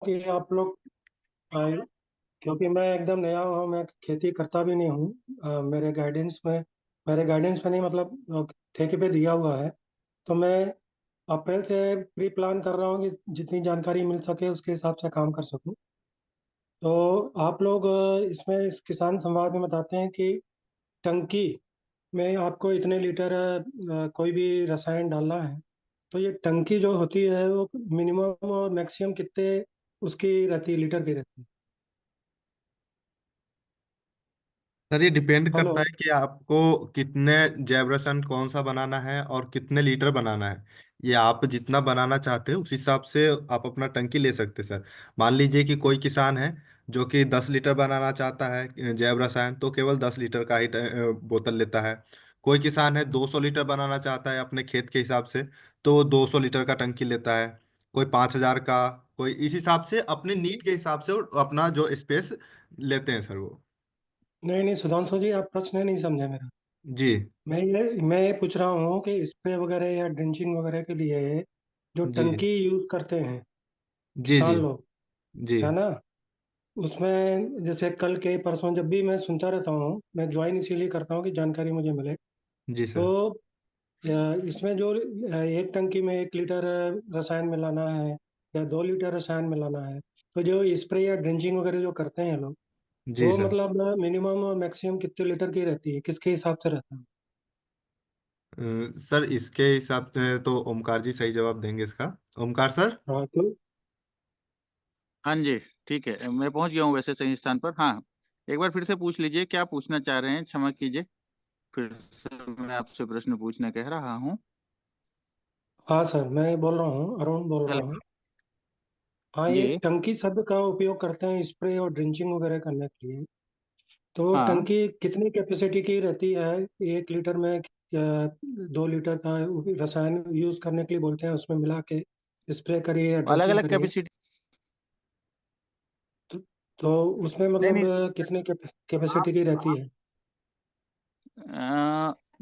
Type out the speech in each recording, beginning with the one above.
कि आप लोग आए, क्योंकि मैं एकदम नया हूँ, मैं खेती करता भी नहीं हूँ। मेरे गाइडेंस में नहीं, मतलब ठेके पे दिया हुआ है। तो मैं अप्रैल से प्री प्लान कर रहा हूँ कि जितनी जानकारी मिल सके उसके हिसाब से काम कर सकूँ। तो आप लोग इसमें इस किसान संवाद में बताते हैं कि टंकी में आपको इतने लीटर कोई भी रसायन डालना है। तो ये टंकी जो होती है वो मिनिमम और मैक्सिमम कितने उसकी रहती है, लीटर की रहती है? सर ये डिपेंड हेलो। करता है कि आपको कितने जैबरसन कौन सा बनाना है और कितने लीटर बनाना है। ये आप जितना बनाना चाहते हो उस हिसाब से आप अपना टंकी ले सकते हैं सर। मान लीजिए कि कोई किसान है जो कि 10 लीटर बनाना चाहता है जैव रसायन, तो केवल 10 लीटर का ही बोतल लेता है। कोई किसान है 200 लीटर बनाना चाहता है अपने खेत के हिसाब से, तो वो 200 लीटर का टंकी लेता है। कोई 5,000 का, कोई इस हिसाब से अपने नीड के हिसाब से वो अपना जो स्पेस लेते हैं सर वो। नहीं नहीं सुधांशु जी, आप प्रश्न नहीं समझे मेरा। जी मैं ये पूछ रहा हूँ कि स्प्रे वगैरह या ड्रिंचिंग वगैरह के लिए जो जी टंकी यूज करते हैं जी जी किसान लोग, जी है ना, उसमें जैसे कल के परसों जब भी मैं सुनता रहता हूँ, मैं ज्वाइन इसीलिए करता हूँ कि जानकारी मुझे मिले। जी तो सर। इसमें जो एक टंकी में 1 लीटर रसायन मिलाना है या 2 लीटर रसायन मिलाना है, तो जो स्प्रे या ड्रिंचिंग वगैरह जो करते हैं लोग, जी वो सर। मतलब मिनिमम और मैक्सिमम कितने लीटर की रहती है, किसके हिसाब से रहता है? सर इसके हिसाब से तो ओमकार जी सही जवाब देंगे इसका। ओमकार सर। हाँ तो हाँ जी, ठीक है, मैं पहुंच गया हूँ वैसे सही स्थान पर। हाँ, एक बार फिर से पूछ लीजिए, क्या पूछना चाह रहे हैं, क्षमा कीजिए। फिर से मैं आपसे प्रश्न पूछने कह रहा हूँ। हाँ सर, मैं बोल रहा हूँ, अरुण बोल रहा हूँ। हेलो हाँ, ये जी। टंकी शब्द का उपयोग करते हैं स्प्रे और ड्रिंचिंग वगैरह करने के लिए। तो हाँ, टंकी कितनी कैपेसिटी की रहती है? 1 लीटर में 2 लीटर का रसायन यूज करने के लिए बोलते हैं, उसमें मिला के स्प्रे करिए या अलग ड्रिंचिंग अलग करिए। कैपेसिटी। तो, तो उसमें नहीं मतलब नहीं, कितने कैपेसिटी की रहती आप है?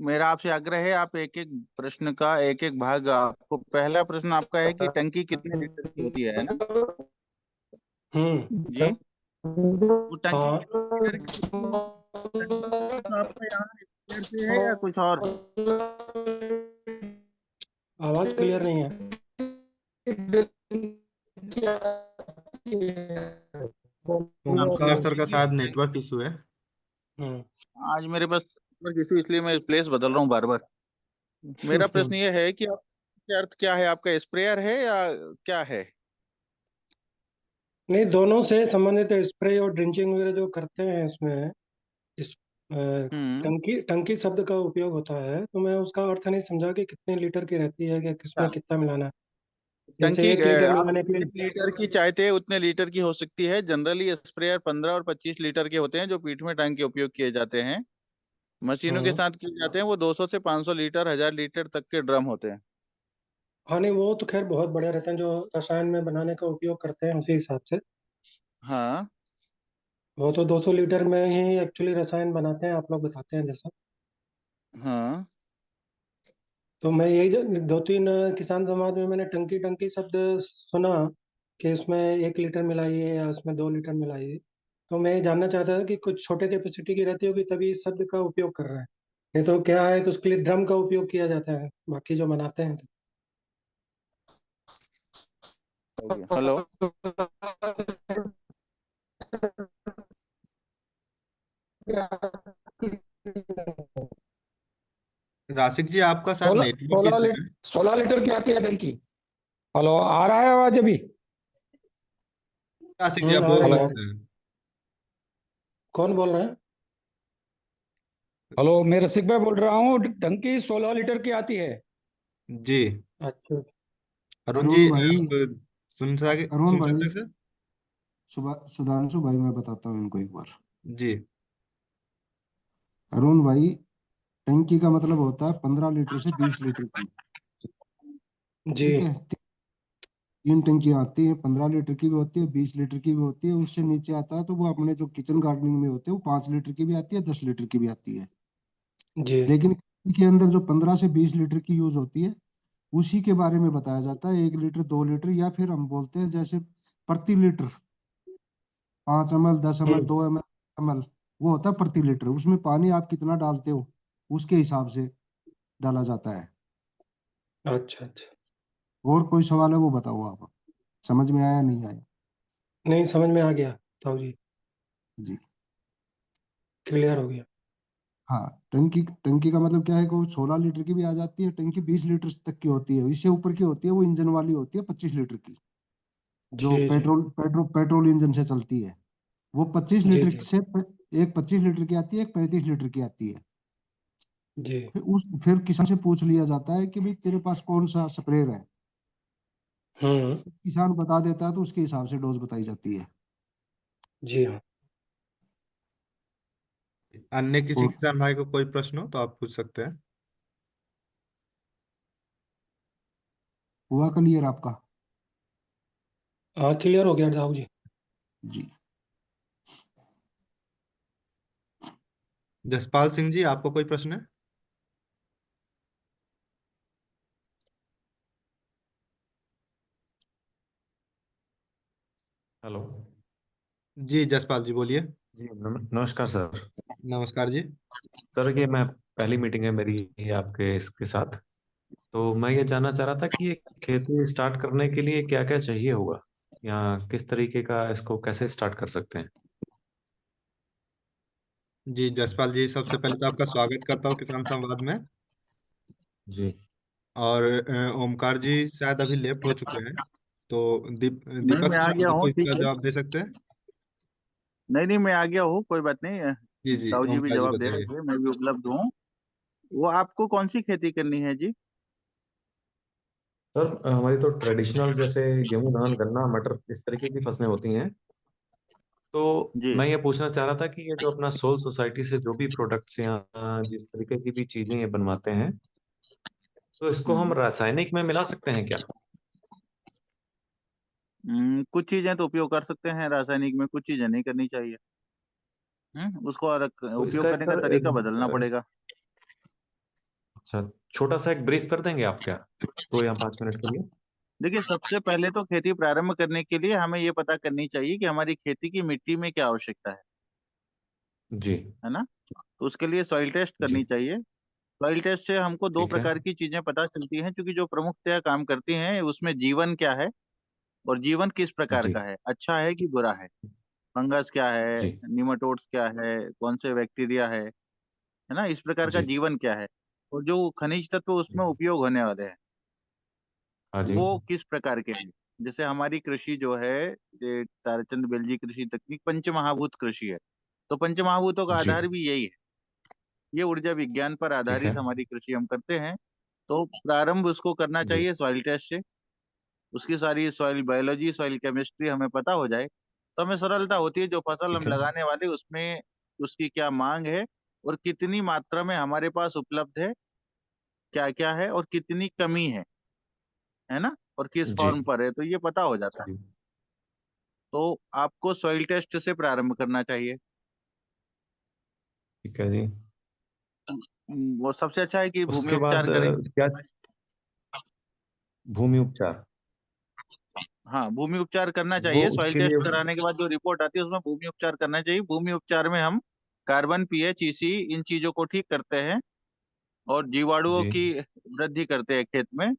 मेरा आपसे आग्रह है, आप एक एक प्रश्न का एक एक भाग, आपको पहला प्रश्न आपका है कि टंकी कितने लीटर की होती है ना? हम्म। जी, वो टंकी हाँ, कितने लीटर की होती है? टंकी का प्रश्न आपका यहाँ लीटर से है या कुछ और? आवाज क्लियर नहीं है। ओमकार सर का देखिए, शायद नेटवर्क इशू है। हम्म। आज मेरे पास नेटवर्क इशू, इसलिए मैं प्लेस बदल रहा हूँ बार बार। मेरा प्रश्न ये है कि आप, क्या अर्थ क्या है आपका, स्प्रेयर है या क्या है? नहीं, दोनों से संबंधित है, स्प्रे और ड्रिंचिंग वगैरह जो करते हैं इसमें। इस हम्म। टंकी शब्द का उपयोग होता है, तो मैं उसका अर्थ नहीं समझा कि कितने लीटर की रहती है, कि किसमें टा- कितना मिलाना है। जैसे टंकी 1 लीटर आप मिलाने के लिए। जितने लीटर की चाहते हैं उतने लीटर की हो सकती है। जनरली स्प्रेयर 15 और 25 लीटर के होते हैं जो पीठ में टांग के उपयोग किए जाते हैं। मशीनों के हम्म। साथ किए जाते हैं वो 200 से 500 लीटर, 1000 लीटर तक के ड्रम होते हैं। हाँ नहीं, वो तो खैर बहुत बढ़िया रहते हैं, जो रसायन में बनाने का उपयोग करते हैं उसी हिसाब से। हाँ वो तो 200 लीटर में ही एक्चुअली रसायन बनाते हैं, आप लोग बताते हैं जैसा। हाँ। तो मैं यही 2-3 किसान समाज में मैंने टंकी टंकी शब्द सुना कि उसमें 1 लीटर मिलाइए या उसमें 2 लीटर मिलाइए। तो मैं ये जानना चाहता था कि कुछ छोटे कैपेसिटी की रहती होगी तभी इस शब्द का उपयोग कर रहे हैं। नहीं तो क्या है कि उसके लिए ड्रम का उपयोग किया जाता है, बाकी जो बनाते हैं हो गया। हेलो। राशिक जी आपका शायद सोलह नेटवर्क सोलह इशू लीटर है। 16 लीटर की आती है टंकी। हेलो, आ रहा है आवाज अभी? राशिक जी आप आ बोल रही हेलो। है। सकते हैं। कौन बोल रहे हैं? हेलो, मैं रसिक भाई बोल रहा हूँ, टंकी 16 लीटर की आती है। जी। अच्छा। अरुण जी अरुण भाई, आप अरुण सुन सकते भाई, हैं सर। सुधांशु भाई, मैं बताता हूँ इनको एक बार। जी अरुण भाई, टंकी का मतलब होता है 15 लीटर से 20 लीटर की। जी। ठीक है, तीन टंकियां आती हैं, 15 लीटर की भी होती है, 20 लीटर की भी होती है। उससे नीचे आता है तो वो अपने जो किचन गार्डनिंग में होते हैं, वो 5 लीटर की भी आती है, 10 लीटर की भी आती है। जी। लेकिन के अंदर जो 15 से 20 लीटर की यूज होती है, उसी के बारे में बताया जाता है। 1 लीटर, 2 लीटर, या फिर हम बोलते हैं जैसे प्रति लीटर 5 ml 10 ml 2 ml वो होता है प्रति लीटर। उसमें पानी आप कितना डालते हो उसके हिसाब से डाला जाता है। अच्छा अच्छा। और कोई सवाल है वो बताओ आप, समझ में आया नहीं आया? नहीं, समझ में आ गया ताऊ जी, जी क्लियर हो गया। हाँ, टंकी टंकी का मतलब क्या है कि वो 16 लीटर की भी आ जाती है, टंकी 20 लीटर तक की होती है। इससे ऊपर की होती है वो इंजन वाली होती है 25 लीटर की, जो जी जी पेट्रोल इंजन से चलती है। वो पच्चीस जी लीटर जी से एक 25 लीटर की आती है, एक 35 लीटर की आती है। जी। फिर किसान से पूछ लिया जाता है कि भाई तेरे पास कौन सा स्प्रेयर है। हम्म। किसान बता देता है तो उसके हिसाब से डोज बताई जाती है। जी हाँ। अन्य किसी और किसान भाई को कोई प्रश्न हो तो आप पूछ सकते हैं। हुआ क्लियर आपका? हाँ, क्लियर हो गया ताऊ जी। जी जसपाल सिंह जी, आपको कोई प्रश्न है? हेलो। जी जसपाल जी बोलिए। जी नमस्कार सर। नमस्कार जी। सर ये मैं पहली मीटिंग है मेरी ये आपके इसके साथ। तो मैं ये जानना चाह रहा था कि ये खेती स्टार्ट करने के लिए क्या क्या चाहिए होगा, या किस तरीके का इसको कैसे स्टार्ट कर सकते हैं? जी जसपाल जी, सबसे पहले तो आपका स्वागत करता हूँ किसान संवाद में। जी और ओमकार जी शायद अभी लेफ्ट हो चुके हैं, तो नहीं, दीपक मैं आ सर गया आपको हूँ, इसका ठीक है। जवाब दे सकते हैं? नहीं नहीं, मैं आ गया हूँ, कोई बात नहीं। जी जी, ताऊ जी भी ओमकार जी जवाब दे बताइए। रहे थे, मैं भी उपलब्ध हूँ। वो आपको कौन सी खेती करनी है जी? सर हमारी तो ट्रेडिशनल जैसे गेहूं धान गन्ना मटर इस तरीके की फसलें होती हैं। तो जी। मैं ये पूछना चाह रहा था कि ये जो अपना सोल सोसाइटी से जो भी प्रोडक्ट्स यहाँ जिस तरीके की भी चीजें ये बनवाते हैं, तो इसको हम हम्म। रासायनिक में मिला सकते हैं क्या? कुछ चीजें तो उपयोग कर सकते हैं रासायनिक में, कुछ चीजें नहीं करनी चाहिए। उसको तो उपयोग इसका एक करने का सर तरीका बदलना पड़ेगा। अच्छा छोटा सा एक ब्रीफ कर देंगे आप क्या, 2 या 5 मिनट के लिए? देखिए, सबसे पहले तो खेती प्रारंभ करने के लिए हमें ये पता करनी चाहिए कि हमारी खेती की मिट्टी में क्या आवश्यकता जी है ना? तो उसके लिए सॉइल टेस्ट करनी जी चाहिए। सॉइल टेस्ट से हमको दो ठीक है। प्रकार की चीजें पता चलती हैं, क्योंकि जो प्रमुखतया काम करती हैं उसमें जीवन क्या है और जीवन किस प्रकार जी का है, अच्छा है कि बुरा है, फंगस क्या है, जी निमाटोड्स क्या है, कौन से बैक्टीरिया है ना, इस प्रकार का जी जीवन क्या है, और जो खनिज तत्व उसमें उपयोग होने वाले हैं हाँ जी वो किस प्रकार के हैं। जैसे हमारी कृषि जो है, ये ताराचंद बेलजी कृषि तकनीक पंचमहाभूत कृषि है। तो पंचमहाभूतों का जी आधार भी यही है, ये ऊर्जा विज्ञान पर ठीक है। आधारित हमारी कृषि हम करते हैं। तो प्रारंभ उसको करना जी चाहिए सॉइल टेस्ट से। उसकी सारी सॉइल बायोलॉजी सॉइल केमिस्ट्री हमें पता हो जाए तो हमें सरलता होती है जो फसल हम ठीक है। लगाने वाले उसमें उसकी क्या मांग है और कितनी मात्रा में हमारे पास उपलब्ध है, क्या क्या है और कितनी कमी है ना, और किस जी फॉर्म पर है, तो ये पता हो जाता है। जी तो आपको सॉइल टेस्ट से प्रारंभ करना चाहिए। ठीक है जी। वो सबसे अच्छा है कि भूमि उसके उपचार बाद करें। क्या, भूमि उपचार? हाँ, भूमि उपचार करना वो चाहिए। सॉइल उसके लिए? टेस्ट कराने के बाद जो रिपोर्ट आती है उसमें भूमि उपचार करना चाहिए। भूमि उपचार में हम कार्बन, पीएच, ईसी इन चीजों को ठीक करते हैं और जीवाणुओं जी की वृद्धि करते हैं खेत में,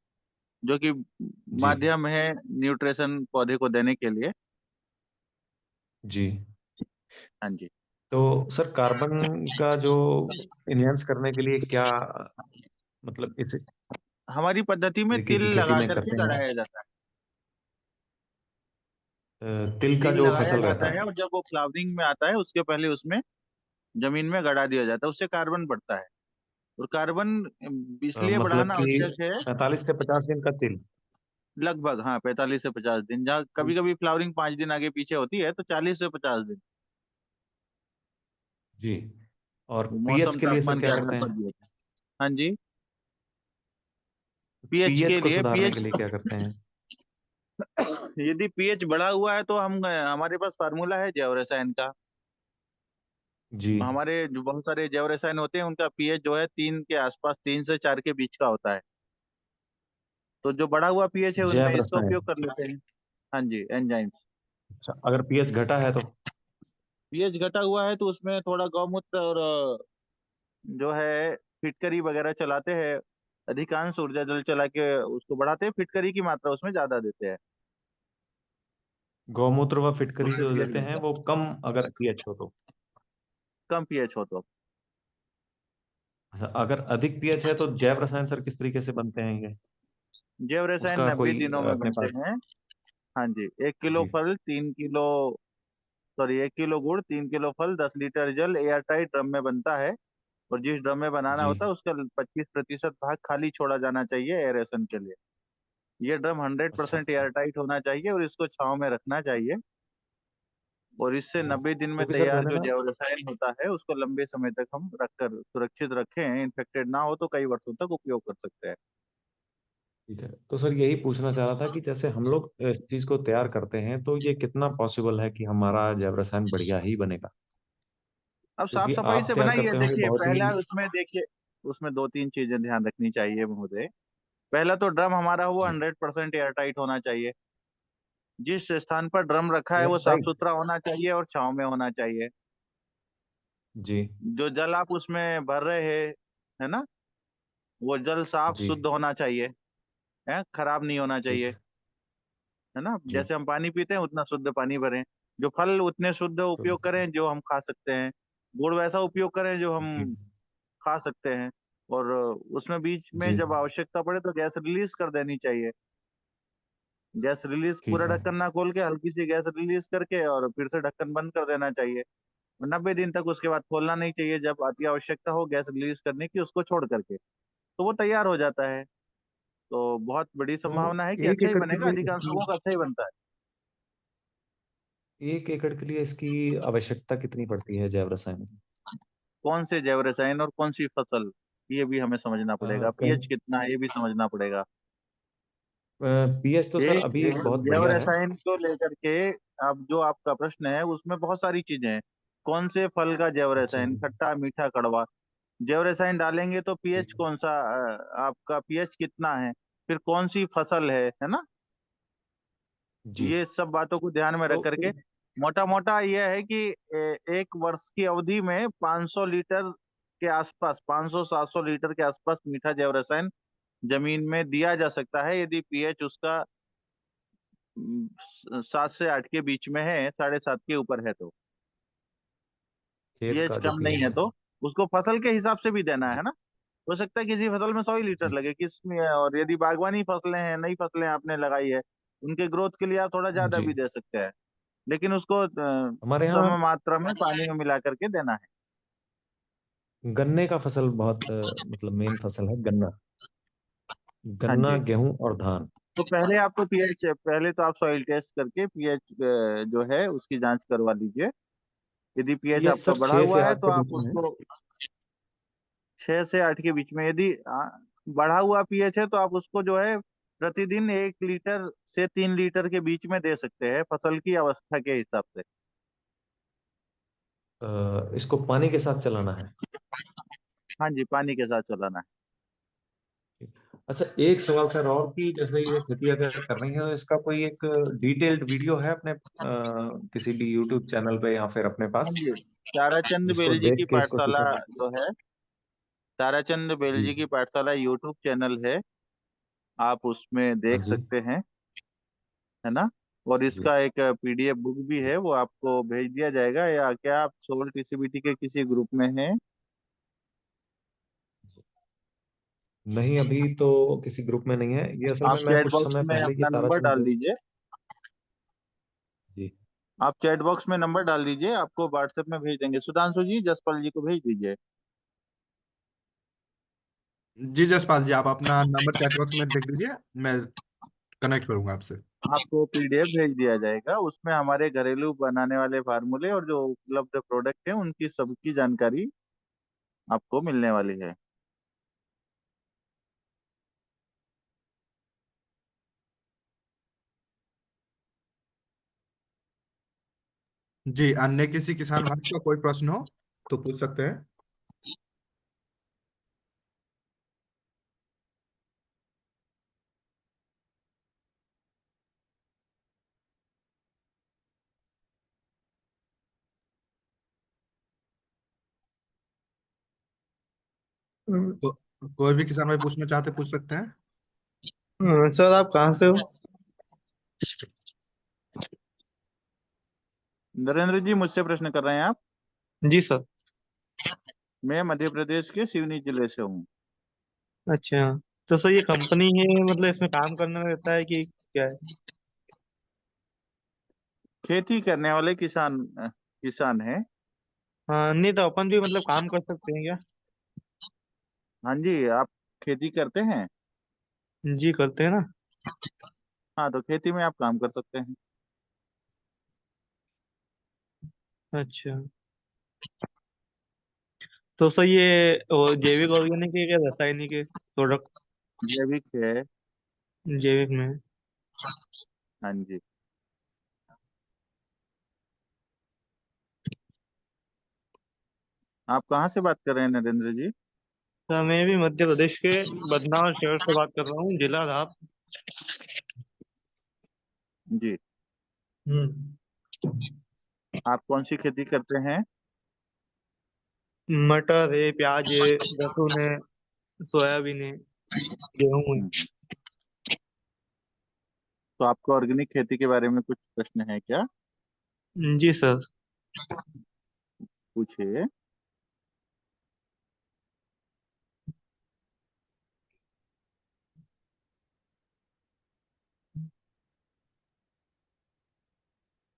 जो कि जी माध्यम है न्यूट्रिशन पौधे को देने के लिए। जी। हाँ जी। तो सर कार्बन का जो इनहेंस करने के लिए क्या, मतलब इस हमारी पद्धति में तरीके तिल की खेती लगा में करके करते हैं? गड़ाया जाता है। तिल का तिल जो लगाया फसल जाता रहता है है? और जब वो फ्लावरिंग में आता है उसके पहले उसमें जमीन में गड़ा दिया जाता है, उससे कार्बन बढ़ता है। और कार्बन इसलिए मतलब बढ़ाना कि आवश्यक है। 45 से 50 दिन का तिल? लगभग हाँ, 45 से 50 दिन, जहाँ कभी कभी फ्लावरिंग 5 दिन आगे पीछे होती है तो 40 से 50 दिन। जी। और वो पीएच मौसम के लिए सर तापमान के क्या आधार करते पर हैं? भी होता है। हाँ जी। पीएच पीएच के को लिए सुधारने पीएच के लिए क्या करते हैं? यदि पीएच बढ़ा हुआ है तो हम हमारे पास फार्मूला है जैव रसायन का। जी। हमारे जो बहुत सारे जैव रसायन होते हैं उनका पीएच जो है 3 के आसपास, 3 से 4 के बीच का होता है। तो जो बढ़ा हुआ पीएच है उनमें जैव इसका उपयोग रसायन? कर लेते हैं। हाँ जी, एंजाइम्स। अच्छा, अगर पीएच घटा है तो? पीएच घटा हुआ है तो उसमें थोड़ा गौमूत्र और जो है फिटकरी वगैरह चलाते हैं। अधिकांश ऊर्जा जल चला के उसको बढ़ाते हैं, फिटकरी की मात्रा उसमें ज्यादा देते हैं, गौमूत्र व फिटकरी उससे जो पीएच देते हैं बढ़ता है। वो कम अगर पीएच हो तो? कम पीएच हो तो। अच्छा, अगर अधिक पीएच है तो जैव रसायन सर किस तरीके से बनते हैं ये? जैव रसायन उसका 90 कोई दिनों में अपने बनते पास? हैं। हाँ जी, 1 किलो जी फल 3 किलो, सॉरी 1 किलो गुड़ 3 किलो फल 10 लीटर जल एयर टाइट ड्रम में बनता है। और जिस ड्रम में बनाना जी होता है उसका 25% भाग खाली छोड़ा जाना चाहिए एरेशन के लिए। ये ड्रम हंड्रेड अच्छा परसेंट अच्छा। एयर टाइट होना चाहिए और इसको छांव में रखना चाहिए। और इससे जी 90 दिन में क्योंकि सर तैयार मैंने जो ना, जैव रसायन होता है उसको लंबे समय तक हम रखकर सुरक्षित रखें, इन्फेक्टेड ना हो तो कई वर्षों तक उपयोग कर सकते हैं। ठीक है, तो सर यही पूछना चाह रहा था कि जैसे हम लोग इस चीज को तैयार करते हैं तो ये कितना पॉसिबल है कि हमारा जैव रसायन बढ़िया ही बनेगा? अब साफ क्योंकि सफाई आप से तैयार बनाइए। करते होंगे देखिए बहुत ही। पहला उसमें देखिए, उसमें दो तीन चीजें ध्यान रखनी चाहिए महोदय। पहला तो ड्रम हमारा वो जी। 100% एयर टाइट होना चाहिए। जिस स्थान पर ड्रम रखा है एयर वो साफ टाइट? सुथरा होना चाहिए और छांव में होना चाहिए। जी जो जल आप उसमें भर रहे हैं, है ना, वो जल साफ जी। शुद्ध होना चाहिए, है, खराब नहीं होना ठीक चाहिए। है। है ना, जी। जैसे हम पानी पीते हैं उतना शुद्ध पानी भरें। जो फल उतने शुद्ध उपयोग शुद्ध। करें जो हम खा सकते हैं। गुड़ वैसा उपयोग करें जो जी हम खा सकते हैं। और उसमें बीच में जी। जब आवश्यकता पड़े तो गैस रिलीज कर देनी चाहिए। गैस रिलीज, ठीक पूरा है। ढक्कन ना खोल के हल्की सी गैस रिलीज करके और फिर से ढक्कन बंद कर देना चाहिए। 90 दिन तक उसके बाद खोलना नहीं चाहिए। जब अति आवश्यकता हो गैस रिलीज करने की उसको छोड़ करके तो वो तैयार हो जाता है। तो बहुत बड़ी तो संभावना है कि एक अच्छा ही एकड़ के बनेगा, लिए अधिकांश इसकी लोगों का अच्छा ही बनता है। 1 एकड़ के लिए इसकी आवश्यकता कितनी पड़ती है जैव रसायन की? कौन से जैव रसायन और कौन सी फसल, ये भी हमें समझना पड़ेगा। पीएच कितना है ये भी समझना पड़ेगा। पीएच तो सर एक अभी एक बहुत जैव बढ़िया है। रसायन को लेकर के, अब जो आपका प्रश्न है उसमें बहुत सारी चीजें हैं। कौन से फल का जैव अच्छा। रसायन, खट्टा मीठा कड़वा, जैव रसायन डालेंगे तो ठीक पीएच है। कौन सा, आपका पीएच कितना है, फिर कौन सी फसल है ना। जी। ये सब बातों को ध्यान में तो रख करके मोटा मोटा यह है कि 1 वर्ष की अवधि में 500 लीटर के आसपास, 500-700 लीटर के आसपास मीठा जैव रसायन जमीन में दिया जा सकता है यदि पीएच उसका 7 से 8 के बीच में है, 7.5 के ऊपर है तो। खेत पीएच का जो कम नहीं पीएच है है। तो उसको फसल के हिसाब से भी देना जी है ना। हो सकता है किसी फसल में 100 ही लीटर जी लगे, किसमें, और यदि बागवानी फसलें हैं, नई फसलें आपने लगाई है, उनके ग्रोथ के लिए आप थोड़ा ज्यादा जी। भी दे सकते हैं। लेकिन उसको हमारे यहाँ सम मात्रा में पानी में मिला करके देना है। गन्ने का फसल बहुत मतलब मेन फसल है गन्ना। हाँ गन्ना, जी, गेहूं और धान। तो पहले आपको पीएच, पहले तो आप सॉइल टेस्ट करके पीएच जो है उसकी जांच करवा लीजिए। यदि पीएच पीएच आपका सर बढ़ा 6 से हुआ है 8 तो के आप बीच में है। उसको 6 से 8 के बीच में, यदि बढ़ा हुआ पीएच है तो आप उसको जो है प्रतिदिन 1 लीटर से 3 लीटर के बीच में दे सकते हैं फसल की अवस्था के हिसाब से। इसको पानी के साथ चलाना है। हाँ जी, पानी के साथ चलाना है। अच्छा, एक सवाल सर और कि जैसे ये खेती अगर करनी है तो इसका कोई एक डिटेल्ड वीडियो है अपने किसी भी यूट्यूब चैनल पे या फिर अपने हाँ पास, जी, ताराचंद जिसको बेल जी की देख के इसको पाठशाला सीखा जाए? जो है, ताराचंद बेल जी। जी की पाठशाला यूट्यूब चैनल है, आप उसमें हाँ देख जी। सकते हैं, है ना। और जी। इसका एक पीडीएफ बुक भी है, वो आपको भेज दिया जाएगा। या क्या आप सोल टीसीबीटी के किसी ग्रुप में हैं? नहीं, अभी तो किसी ग्रुप में नहीं है ये। असल आप में मैं चैट कुछ बॉक्स समय में पहले ये अपना नंबर ताराचंद डाल बेल। दीजिए। जी। आप चैट बॉक्स में नंबर डाल दीजिए, आपको व्हाट्सएप में भेज देंगे। सुधांशु जी, जसपाल जी को भेज दीजिए। जी जसपाल जी, आप अपना नंबर चैट बॉक्स में लिख दीजिए, मैं कनेक्ट करूंगा आपसे। आपको पीडीएफ भेज दिया जाएगा, उसमें हमारे घरेलू बनाने वाले फार्मूले और जो उपलब्ध प्रोडक्ट है उनकी सबकी जानकारी आपको मिलने वाली है। जी, अन्य किसी किसान भाई का कोई प्रश्न हो तो पूछ सकते हैं। तो कोई भी किसान भाई पूछना चाहते पूछ सकते हैं। सर आप कहाँ से हो? नरेंद्र जी, मुझसे प्रश्न कर रहे हैं आप? जी सर। मैं मध्य प्रदेश के सिवनी जिले से हूँ। अच्छा, तो सर ये कंपनी है, मतलब इसमें काम करना रहता है कि क्या है? खेती करने वाले किसान हैं। हाँ, नहीं तो अपन भी मतलब काम कर सकते हैं क्या? हाँ जी, आप खेती करते हैं? जी करते हैं ना। हाँ, तो खेती में आप काम कर सकते हैं। अच्छा, तो सर ये जैविक ऑर्गेनिक है क्या रासायनिक है प्रोडक्ट? जैविक है। जैविक में है। हाँ जी। आप कहाँ से बात कर रहे हैं नरेंद्र जी? सर मैं भी मध्य प्रदेश के बदनावर शहर से बात कर रहा हूँ, जिला धाप। जी। हम्म। आप कौन सी खेती करते हैं? मटर है, प्याज है, लहसुन है, सोयाबीन है, गेहूं है। हम्म। तो आपको ऑर्गेनिक खेती के बारे में कुछ प्रश्न है क्या? जी सर। पूछिए।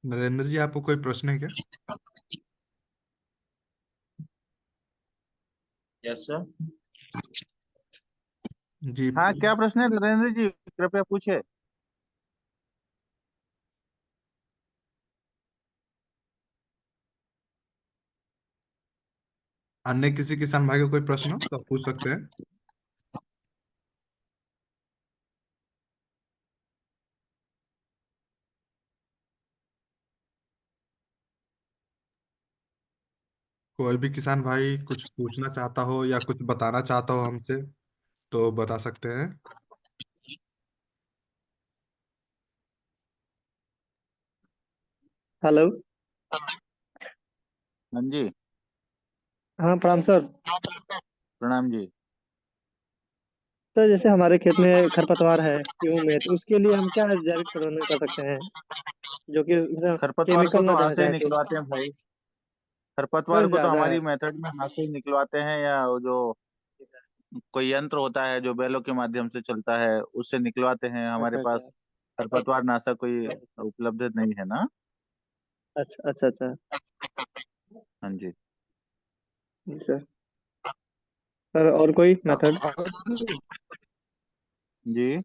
नरेंद्र जी आपको कोई प्रश्न है क्या? Yes sir. जी। हाँ, क्या प्रश्न है नरेंद्र जी, कृपया पूछे। अन्य किसी किसान भाई को कोई प्रश्न हो तो आप पूछ सकते हैं। कोई भी किसान भाई कुछ पूछना चाहता हो या कुछ बताना चाहता हो हमसे तो बता सकते हैं। हेलो। हाँ जी। हाँ प्रणाम सर। प्रणाम जी। सर जैसे हमारे खेत में खरपतवार है गेहूं में, तो उसके लिए हम क्या जैविक प्रबंधन कर सकते हैं, जो कि मतलब खरपतवार को केमिकल तो ना हाथ देना से ही चाहे तो? निकलवाते हैं भाई। खरपतवार सर को तो ज्यादा हमारी है। मेथड में हाथ से ही निकलवाते हैं, या वो जो कोई यंत्र होता है जो बैलों के माध्यम से चलता है उससे निकलवाते हैं। हमारे अच्छा अच्छा। पास खरपतवार नाशक कोई उपलब्ध नहीं है ना। अच्छा अच्छा अच्छा। हाँ जी। जी सर। सर और कोई मेथड? जी जी।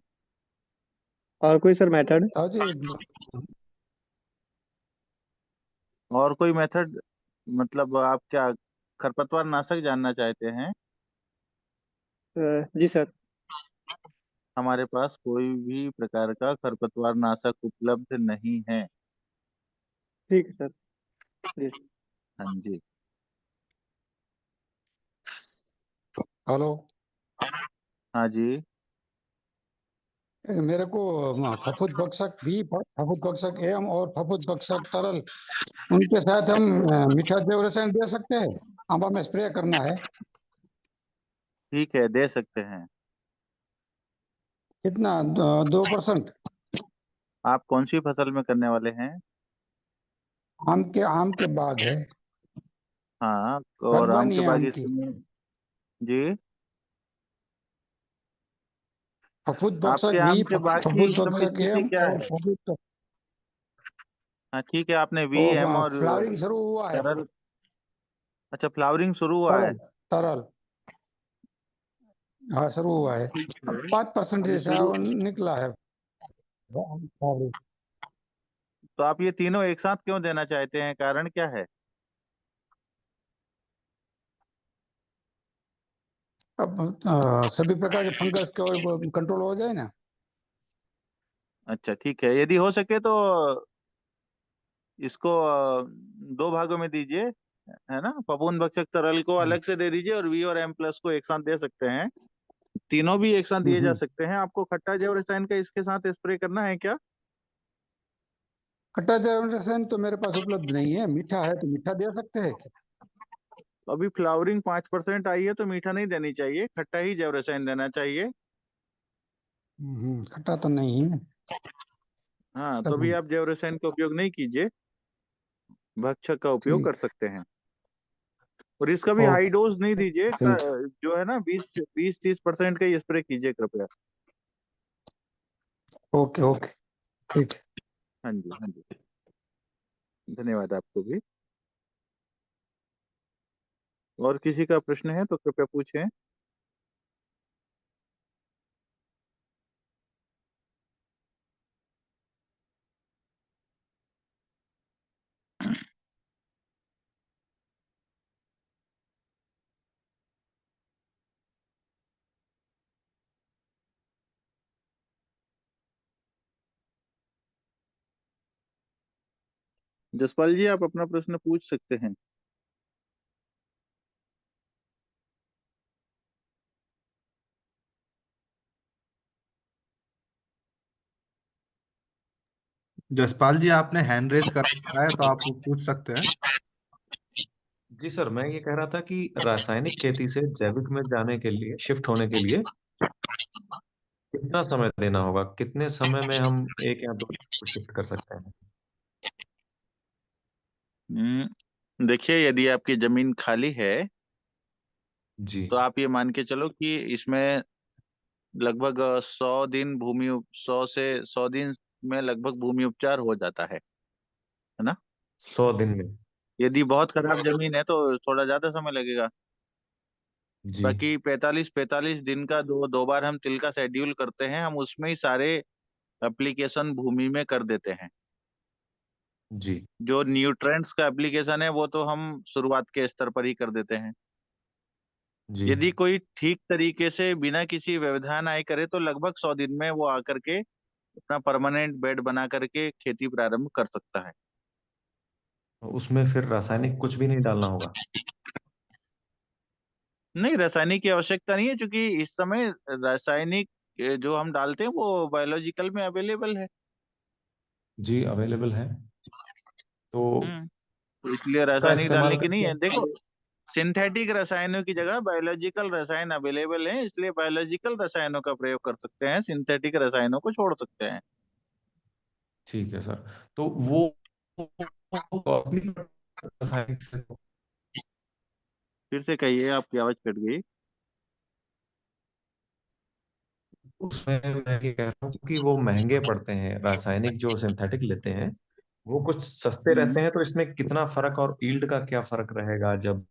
और कोई सर मेथड? जी और कोई मेथड? मतलब आप क्या खरपतवार नाशक जानना चाहते हैं? जी सर। हमारे पास कोई भी प्रकार का खरपतवार नाशक उपलब्ध नहीं है। ठीक है सर। प्लीज। हाँ जी। हेलो। हाँ जी। मेरे को फफूंद भक्षक भी, फफूंद भक्षक एम और फफूंद भक्षक तरल, उनके साथ हम मीठा जैव रसायन दे सकते हैं। आंबा में स्प्रे करना है। ठीक है, दे सकते हैं। कितना? 2%? आप कौन सी फसल में करने वाले हैं? आम के बाग है। हाँ, और आम बागवानी के है आम की। बागीचे में। जी। फफूंद आपके भक्षक भी, आम के बाग की फफूंद इस समय भक्षक स्थिति एम क्या और है? फफूंद, हाँ ठीक है, आपने वो वी एम और फ्लावरिंग शुरू हुआ है। तरल। अच्छा, फ्लावरिंग शुरू हुआ है। तरल, तरल, हाँ शुरू हुआ है। ठीक अब है। 5% ये जैसा शुरू। वो निकला है। तो आप ये तीनों एक साथ क्यों देना चाहते हैं, कारण क्या है? अब सभी प्रकार के फंगस का कंट्रोल हो जाए ना। अच्छा ठीक है, यदि हो सके तो इसको दो भागों में दीजिए, है ना। फफूंद भक्षक तरल को अलग से दे दीजिए और वी और एम प्लस को एक साथ दे सकते हैं। तीनों भी एक साथ दिए जा हम्म। सकते हैं। आपको खट्टा जैव रसायन का इसके साथ स्प्रे करना है क्या? खट्टा जैव रसायन तो मेरे पास उपलब्ध नहीं है। मीठा है तो मीठा दे सकते हैं। तो अभी फ्लावरिंग 5% आई है तो मीठा नहीं देनी चाहिए, खट्टा ही जैव रसायन देना चाहिए। खट्टा तो नहीं है। हाँ, तो भी आप जैव रसायन का उपयोग नहीं कीजिए, भक्षक का उपयोग ठीक। कर सकते हैं। और इसका भी हाई ओके। डोज नहीं दीजिए, ठीक। जो है ना 20-30% का ही स्प्रे कीजिए कृपया। Okay okay. ठीक। हाँ जी, हाँ जी, धन्यवाद आपको भी। और किसी का प्रश्न है तो कृपया पूछें। जसपाल जी, आप अपना प्रश्न पूछ सकते हैं। जसपाल जी, आपने हैंड रेज कर रखा है तो आप पूछ सकते हैं। जी सर, मैं ये कह रहा था कि रासायनिक खेती से जैविक में जाने के लिए, शिफ्ट होने के लिए कितना समय देना होगा? कितने समय में हम एक या दो को शिफ्ट कर सकते हैं? देखिए, यदि आपकी जमीन खाली है जी। तो आप ये मान के चलो कि इसमें लगभग 100 दिन 100 से 100 दिन में लगभग भूमि उपचार हो जाता है ना। 100 दिन में? यदि बहुत खराब जमीन है तो थोड़ा ज्यादा समय लगेगा। जी। बाकी 45-45 दिन का दो दो बार हम तिल का शेड्यूल करते हैं, हम उसमें ही सारे एप्लीकेशन भूमि में कर देते हैं। जी। जो न्यूट्रेंट्स का एप्लीकेशन है वो तो हम शुरुआत के स्तर पर ही कर देते हैं। जी। यदि कोई ठीक तरीके से बिना किसी व्यवधान आए करे तो लगभग 100 दिन में वो आकर के अपना परमानेंट बेड बना करके खेती प्रारंभ कर सकता है। उसमें फिर रासायनिक कुछ भी नहीं डालना होगा? नहीं, रासायनिक की आवश्यकता नहीं है, क्योंकि इस समय रासायनिक जो हम डालते हैं वो बायोलॉजिकल में अवेलेबल है। जी, अवेलेबल है। तो तो इसलिए उसका रासायनिक इस्तेमाल डालने की नहीं करके है। देखो, सिंथेटिक रसायनों की जगह बायोलॉजिकल रसायन अवेलेबल है, इसलिए बायोलॉजिकल रसायनों का प्रयोग कर सकते हैं, सिंथेटिक रसायनों को छोड़ सकते हैं। ठीक है सर। तो वो कॉस्टली रासायनिक से फिर से कहिए, आपकी आवाज कट गई। उसमें मैं ये कह रहा हूँ कि वो महंगे पड़ते हैं, रासायनिक जो सिंथेटिक लेते हैं वो कुछ सस्ते रहते हम्म, हैं, तो इसमें कितना फर्क और यील्ड का क्या फर्क रहेगा जब?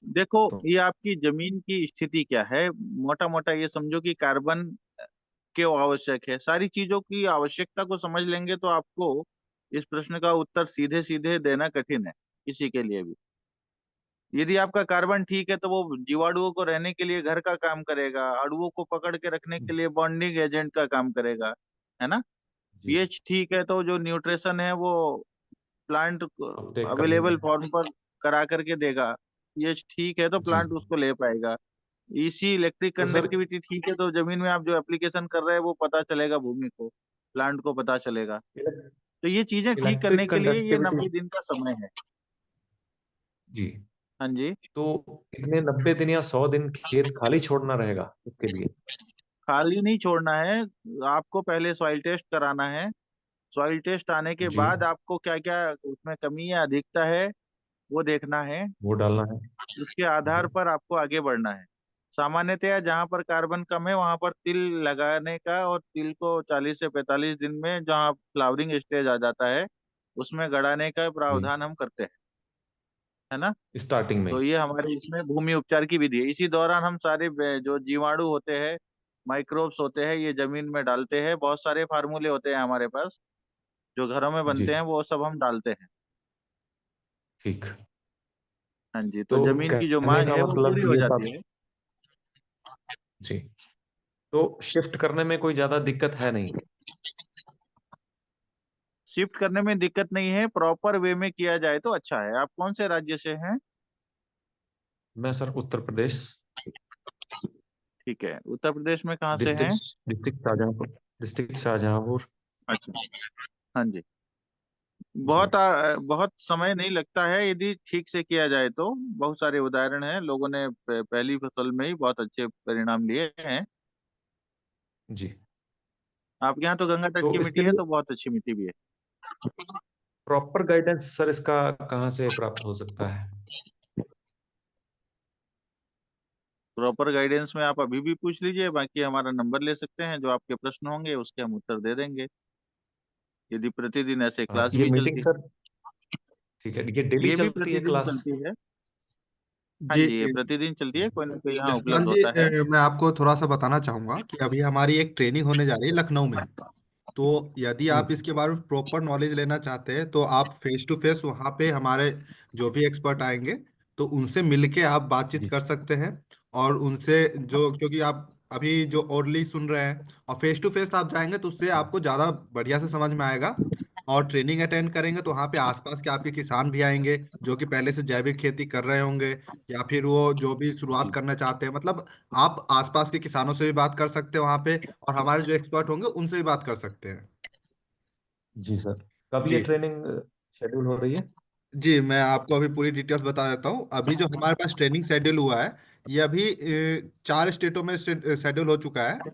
देखो, तो ये आपकी जमीन की स्थिति क्या है। मोटा मोटा ये समझो कि कार्बन क्यों आवश्यक है, सारी चीजों की आवश्यकता को समझ लेंगे तो आपको इस प्रश्न का उत्तर सीधे सीधे देना कठिन है किसी के लिए भी। यदि आपका कार्बन ठीक है तो वो जीवाणुओं को रहने के लिए घर का काम करेगा, अणुओं को पकड़ के रखने के लिए बॉन्डिंग एजेंट का काम करेगा, है ना। जी, पीएच ठीक है तो जो न्यूट्रिशन है वो प्लांट अपटेक कर अवेलेबल लेगा। फॉर्म पर करा करके देगा। पीएच ठीक है तो जी। प्लांट उसको ले पाएगा। इसी इलेक्ट्रिक तो सर, कंडक्टिविटी ठीक है तो जमीन में आप जो एप्लीकेशन कर रहे हैं वो पता चलेगा भूमि को, प्लांट को पता चलेगा। तो ये चीजें ठीक करने इलेक्ट्रिक के लिए ये कंडक्टिविटी। 90 दिन का समय है। जी। हाँ जी। तो कितने 90 दिन या 100 दिन खेत खाली छोड़ना रहेगा उसके लिए? खाली नहीं छोड़ना है, आपको पहले सॉइल टेस्ट कराना है। सॉइल टेस्ट आने के जी। बाद आपको क्या क्या उसमें कमी या अधिकता है वो देखना है। वो डालना है। उसके जी। आधार पर आपको आगे बढ़ना है। सामान्यतया जहाँ पर कार्बन कम है वहां पर तिल लगाने का, और तिल को 40 से 45 दिन में जहाँ फ्लावरिंग स्टेज आ जाता है उसमें गड़ाने का जी। प्रावधान हम करते हैं, है ना। स्टार्टिंग में तो ही। ये हमारे इसमें भूमि उपचार की विधि है। इसी दौरान हम सारे जो जीवाणु होते हैं, माइक्रोब्स होते हैं, ये जमीन में डालते हैं। बहुत सारे फार्मूले होते हैं हमारे पास जो घरों में जी। बनते हैं, वो सब हम डालते हैं। ठीक। हाँ जी, तो तो जमीन की जो कहने मांग का है वो पूरी मतलब हो ये था। जाती है। जी। तो शिफ्ट करने में कोई ज्यादा दिक्कत है नहीं? शिफ्ट करने में दिक्कत नहीं है, प्रॉपर वे में किया जाए तो अच्छा है। आप कौन से राज्य से हैं? मैं सर उत्तर प्रदेश, ठीक है, उत्तर प्रदेश में कहाँ से हैं? District district Shahjahanpur, district Shahjahanpur. अच्छा, हाँ जी। बहुत समय नहीं लगता है यदि ठीक से किया जाए तो। बहुत सारे उदाहरण हैं, लोगों ने पहली फसल में ही बहुत अच्छे परिणाम लिए हैं। जी। आपके यहाँ तो गंगा तट तो की इसके मिट्टी है, लिए तो बहुत अच्छी मिट्टी भी है। प्रॉपर गाइडेंस सर इसका कहाँ से प्राप्त हो सकता है? प्रॉपर गाइडेंस में आप अभी भी पूछ लीजिए, बाकी हमारा नंबर ले सकते हैं, जो आपके प्रश्न होंगे उसके हम उत्तर दे देंगे, यदि प्रतिदिन ऐसे क्लास ये भी मीटिंग चलती। सर, ठीक है, ये डेली ये भी चलती है प्रतिदिन क्लास? चलती है। हाँ जी जी, ये प्रतिदिन चलती है, कोई ना कोई यहाँ जसपाल उपलब्ध जी, होता है। मैं आपको थोड़ा सा बताना चाहूंगा कि अभी हमारी एक ट्रेनिंग होने जा रही है लखनऊ में। तो यदि जी। आप इसके बारे में प्रॉपर नॉलेज लेना चाहते हैं तो आप फेस टू फेस वहाँ पे हमारे जो भी एक्सपर्ट आएंगे तो उनसे मिलके आप बातचीत जी। कर सकते हैं। और उनसे जो, क्योंकि आप अभी जो ओरली सुन रहे हैं और फेस टू फेस आप जाएंगे तो उससे आपको ज़्यादा बढ़िया से समझ में आएगा। और ट्रेनिंग अटेंड करेंगे तो वहाँ पे आसपास के आपके किसान भी आएंगे जो कि पहले से जैविक खेती कर रहे होंगे, या फिर वो जो भी शुरुआत जी। करना चाहते हैं। मतलब आप आसपास के किसानों से भी बात कर सकते हैं वहाँ पे, और हमारे जो एक्सपर्ट होंगे उनसे भी बात कर सकते हैं। जी सर, कब ये जी ट्रेनिंग शेड्यूल हो रही है? जी, मैं आपको अभी पूरी डिटेल्स बता देता हूँ। अभी जो हमारे पास ट्रेनिंग शेड्यूल हुआ है ये अभी 4 स्टेटों में शेड्यूल हो चुका है।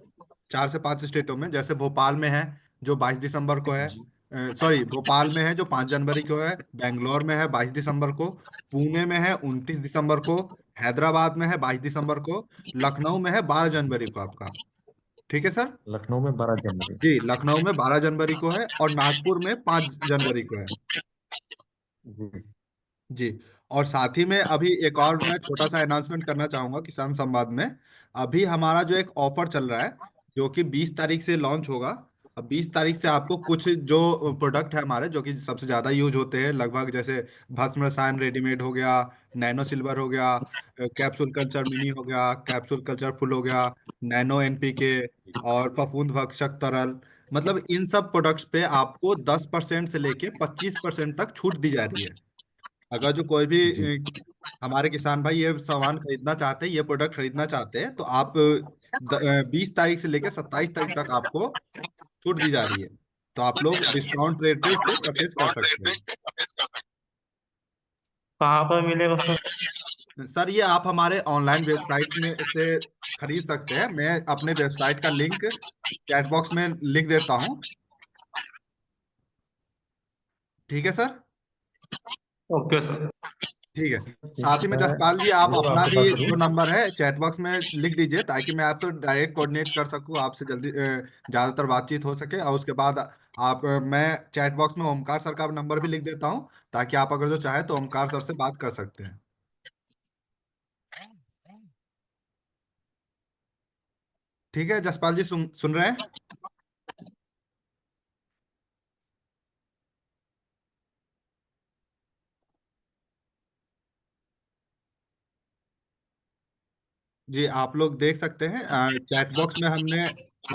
4 से 5 स्टेटों में, जैसे भोपाल में है जो 22 दिसंबर को है। जी। सॉरी, भोपाल में है जो 5 जनवरी को है। बेंगलोर में है 22 दिसंबर को। पुणे में है 29 दिसंबर को। हैदराबाद में है 22 दिसंबर को। लखनऊ में है 12 जनवरी को आपका। ठीक है सर। लखनऊ में 12 जनवरी। जी, लखनऊ में 12 जनवरी को है और नागपुर में 5 जनवरी को है। जी। जी। और साथ ही में अभी एक और मैं छोटा सा अनाउंसमेंट करना चाहूंगा किसान संवाद में। अभी हमारा जो एक ऑफर चल रहा है जो कि 20 तारीख से लॉन्च होगा। अब 20 तारीख से आपको कुछ जो प्रोडक्ट है हमारे जो कि सबसे ज़्यादा यूज होते हैं लगभग, जैसे भस्म रसायन रेडीमेड हो गया, नैनो सिल्वर हो गया, कैप्सूल कल्चर मिनी हो गया, कैप्सूल कल्चर फुल हो गया, नैनो एनपीके और फफूंद भक्षक तरल, मतलब इन सब प्रोडक्ट्स पे आपको 10% से लेके 25% तक छूट दी जा रही है। अगर जो कोई भी जी। हमारे किसान भाई ये सामान खरीदना चाहते हैं, ये प्रोडक्ट खरीदना चाहते हैं, तो आप 20 तारीख से लेकर 27 तारीख तक आपको छूट दी जा रही है। तो आप लोग डिस्काउंट रेट पे इस पे परचेज कर सकते हैं। कहाँ पर मिलेगा सर? सर ये आप हमारे ऑनलाइन वेबसाइट में से खरीद सकते हैं। मैं अपने वेबसाइट का लिंक चैट बॉक्स में लिख देता हूँ। ठीक है सर। Okay sir. ठीक है। ठीक साथ ही में है, जसपाल जी, आप मैं जरूर अपना आपके भी पास जो जरूर। नंबर है चैट बॉक्स में लिख दीजिए ताकि मैं आपसे डायरेक्ट कोऑर्डिनेट कर सकूं, आपसे जल्दी ज़्यादातर बातचीत हो सके। और उसके बाद मैं चैट बॉक्स में ओमकार सर का नंबर भी लिख देता हूं ताकि आप अगर जो चाहे तो ओमकार सर से बात कर सकते हैं। ठीक है जसपाल जी, सुन सुन रहे हैं? जी, आप लोग देख सकते हैं चैट बॉक्स में हमने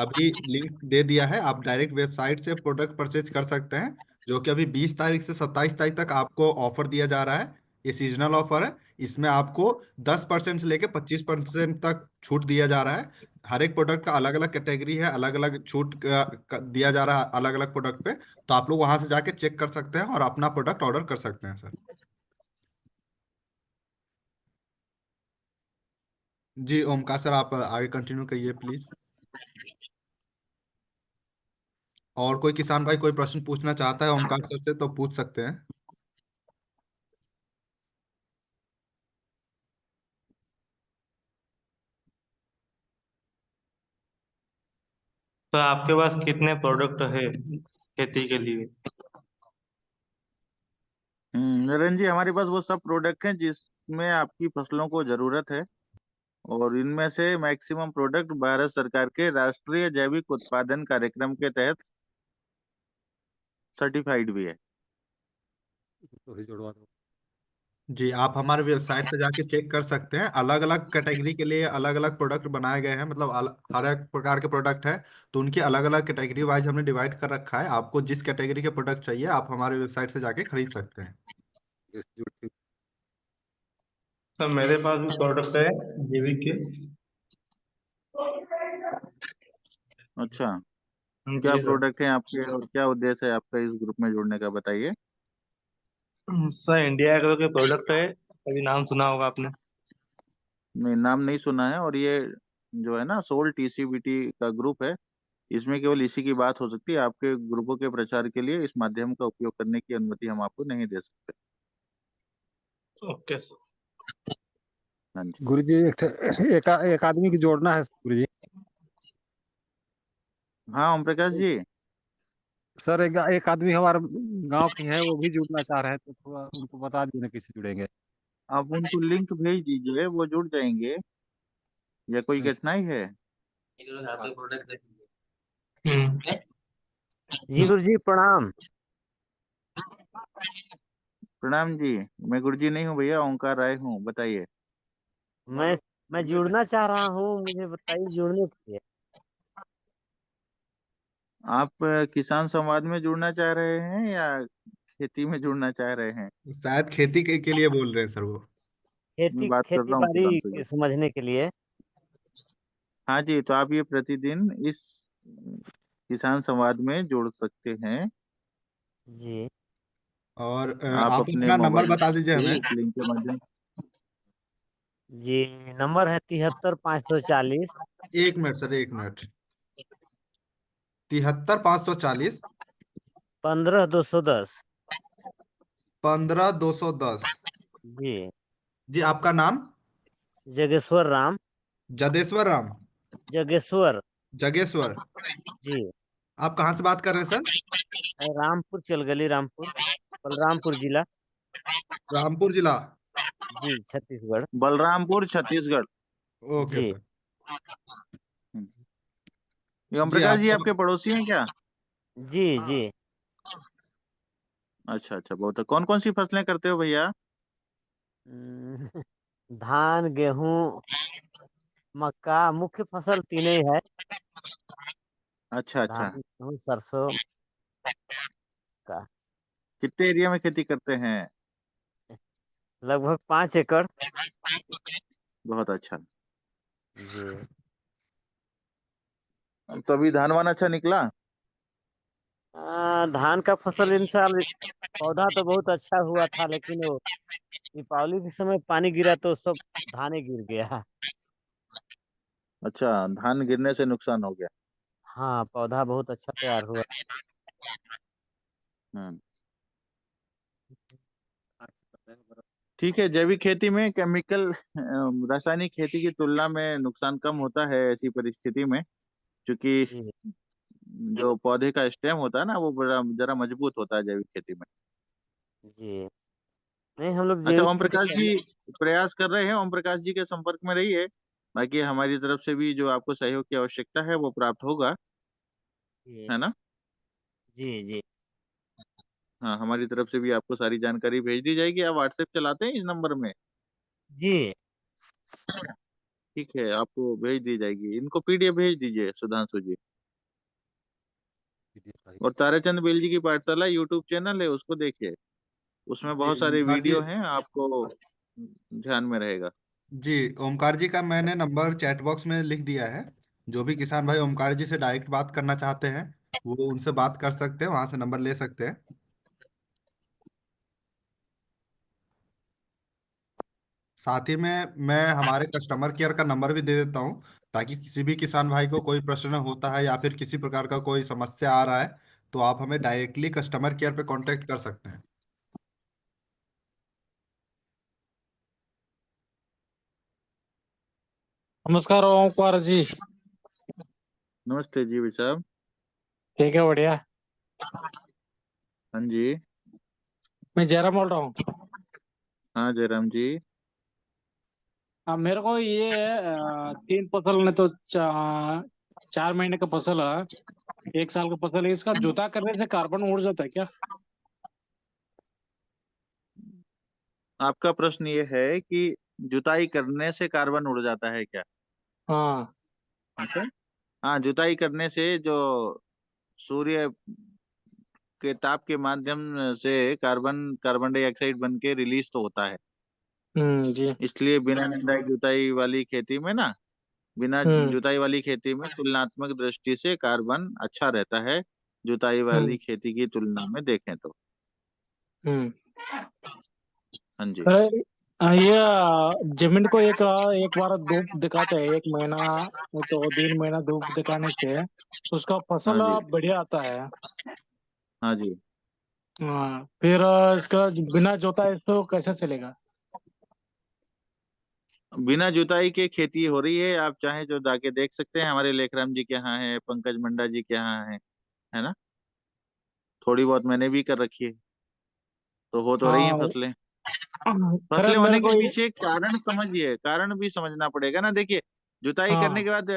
अभी लिंक दे दिया है। आप डायरेक्ट वेबसाइट से प्रोडक्ट परचेज कर सकते हैं, जो कि अभी 20 तारीख से 27 तारीख तक आपको ऑफर दिया जा रहा है। ये सीजनल ऑफर है। इसमें आपको 10% से लेकर 25% तक छूट दिया जा रहा है। हर एक प्रोडक्ट का अलग अलग कैटेगरी है, अलग अलग छूट दिया जा रहा है अलग अलग प्रोडक्ट पे। तो आप लोग वहां से जाके चेक कर सकते हैं और अपना प्रोडक्ट ऑर्डर कर सकते हैं सर। जी ओमकार सर, आप आगे कंटिन्यू करिए प्लीज। और कोई किसान भाई कोई प्रश्न पूछना चाहता है ओमकार सर से तो पूछ सकते हैं। तो आपके पास कितने प्रोडक्ट है खेती के लिए? नरेंद्र जी, हमारे पास वो सब प्रोडक्ट हैं जिसमें आपकी फसलों को जरूरत है, और इनमें से मैक्सिमम प्रोडक्ट भारत सरकार के राष्ट्रीय जैविक उत्पादन कार्यक्रम के तहत सर्टिफाइड भी है। जी, आप हमारे वेबसाइट पे जाके चेक कर सकते हैं। अलग अलग कैटेगरी के लिए अलग अलग प्रोडक्ट बनाए गए हैं, मतलब हर एक प्रकार के प्रोडक्ट है तो उनकी अलग अलग कैटेगरी वाइज हमने डिवाइड कर रखा है। आपको जिस कैटेगरी के प्रोडक्ट चाहिए आप हमारे वेबसाइट से जाके खरीद सकते हैं। सर मेरे पास भी प्रोडक्ट है जैविक के। अच्छा, क्या जी सर। प्रोडक्ट है आपके और क्या उद्देश्य है आपका इस ग्रुप में जुड़ने का, बताइए। सर इंडिया एग्रो के प्रोडक्ट है, कभी नाम सुना होगा आपने? नहीं, नाम नहीं सुना है। और ये जो है ना सोल टीसीबीटी का ग्रुप है, इसमें केवल इसी की बात हो सकती है। आपके ग्रुपों के प्रचार के लिए इस माध्यम का उपयोग करने की अनुमति हम आपको नहीं दे सकते। Okay sir. हाँ जी। गुरुजी एक आदमी की जोड़ना है गुरुजी। हाँ ओम प्रकाश जी। सर एक आदमी हमारे गांव के हैं, वो भी जुड़ना चाह रहे हैं, तो थोड़ा उनको बता दीजिए कैसे जुड़ेंगे। आप उनको लिंक भेज दीजिए, वो जुड़ जाएंगे। या कोई कठिनाई है? जी गुरुजी प्रणाम। प्रणाम जी। मैं गुरुजी नहीं हूँ भैया, ओंकार राय हूँ। बताइए। मैं जुड़ना चाह रहा हूँ, मुझे बताइए जुड़ने के लिए। आप किसान संवाद में जुड़ना चाह रहे हैं या खेती में जुड़ना चाह रहे हैं? शायद खेती के लिए बोल रहे हैं सर वो। मैं खेती बात कर खेती रहा हूँ बाड़ी सुधांशु जी। के समझने के लिए। हाँ जी, तो आप ये प्रतिदिन इस किसान संवाद में जुड़ सकते हैं। जी और आप आप अपने अपना नंबर मोबाइल बता दीजिए से हमें। इस लिंक के माध्यम। जी नंबर है 73 540। 1 मिनट सर, 1 मिनट। 73 540। 15 210। 15 210। जी जी आपका नाम? जगेश्वर राम। जदेश्वर राम। जगेश्वर। जगेश्वर। जी आप कहाँ से बात कर रहे हैं सर? रामपुर चलगली रामपुर, बलरामपुर जिला। रामपुर जिला। जी छत्तीसगढ़। बलरामपुर छत्तीसगढ़। ओके जी सर। ये ओम जी प्रकाश जी आपका। आपके पड़ोसी हैं क्या? जी जी। अच्छा अच्छा, बहुत है। कौन कौन सी फसलें करते हो भैया? धान गेहूं मक्का, मुख्य फसल तीन ही है। अच्छा धान अच्छा। गेहूं सरसों का। कितने एरिया में खेती करते हैं? लगभग 5 एकड़। बहुत अच्छा। जी तो अभी धान वान अच्छा निकला? धान का फसल इन साल पौधा तो बहुत अच्छा हुआ था, लेकिन वो दीपावली के समय पानी गिरा तो सब धाने गिर गया। अच्छा, धान गिरने से नुकसान हो गया। हाँ पौधा बहुत अच्छा तैयार हुआ। हम्म। ठीक है। जैविक खेती में केमिकल रासायनिक खेती की तुलना में नुकसान कम होता है ऐसी परिस्थिति में, क्योंकि जी जो पौधे का स्टेम होता है ना वो बड़ा जरा मजबूत होता है जैविक खेती में। जी। नहीं हम लोग अच्छा जैविक ओम खेती प्रकाश कर। जी, प्रयास कर रहे हैं। ओम प्रकाश जी के संपर्क में रहिए। बाकी हमारी तरफ से भी जो आपको सहयोग की आवश्यकता है वो प्राप्त होगा। जी है ना? जी जी हाँ, हमारी तरफ से भी आपको सारी जानकारी भेज दी जाएगी। आप व्हाट्सएप चलाते हैं इस नंबर में? जी। ठीक है, आपको भेज दी जाएगी। इनको पीडीएफ भेज दीजिए सुधांशु जी। और ताराचंद बेल जी की पाठशाला यूट्यूब चैनल है, उसको देखिए। उसमें जी बहुत सारे ओमकार जी। वीडियो हैं, आपको ध्यान में रहेगा। जी ओमकार जी का मैंने नंबर चैट बॉक्स में लिख दिया है। जो भी किसान भाई ओमकार जी से डायरेक्ट बात करना चाहते हैं वो उनसे बात कर सकते हैं, वहां से नंबर ले सकते हैं। साथ ही में मैं हमारे कस्टमर केयर का नंबर भी दे देता हूँ, ताकि किसी भी किसान भाई को कोई प्रश्न होता है या फिर किसी प्रकार का कोई समस्या आ रहा है तो आप हमें डायरेक्टली कस्टमर केयर पे कांटेक्ट कर सकते हैं। नमस्कार ओंकार जी। नमस्ते जी भाई साहब। ठीक है, बढ़िया। हाँ जी। मैं जयराम बोल रहा हूँ। हाँ जयराम जी। हाँ, मेरे को ये 3 फसल ने तो 4 महीने का फसल है, 1 साल का फसल है। इसका जुता करने से कार्बन उड़ जाता है क्या? आपका प्रश्न ये है कि जुताई करने से कार्बन उड़ जाता है क्या? हाँ। अच्छा। हाँ, जुताई करने से जो सूर्य के ताप के माध्यम से कार्बन कार्बन डाइऑक्साइड बन के रिलीज तो होता है। जी। इसलिए बिना निंदाई जुताई वाली खेती में ना, बिना हम्म जुताई वाली खेती में तुलनात्मक दृष्टि से कार्बन अच्छा रहता है, जुताई वाली हम्म खेती की तुलना में देखें तो। हम्म जी अरे, ये जमीन को एक बार धूप दिखाते हैं, 1 महीना तो 3 महीना धूप दिखाने से उसका फसल हाँ जी बढ़िया आता है। हाँ जी। हाँ, फिर इसका बिना जोता इसको कैसे चलेगा? बिना जुताई के खेती हो रही है, आप चाहें जो जाके देख सकते हैं, हमारे लेखराम जी के यहाँ है, पंकज मंडा जी के यहाँ है ना। थोड़ी बहुत मैंने भी कर रखी है, तो हो तो रही हैं हाँ, फसलें। खैर फसलें मेरे होने के को पीछे एक कारण समझिए, कारण भी समझना पड़ेगा ना। देखिए, जुताई करने हाँ के बाद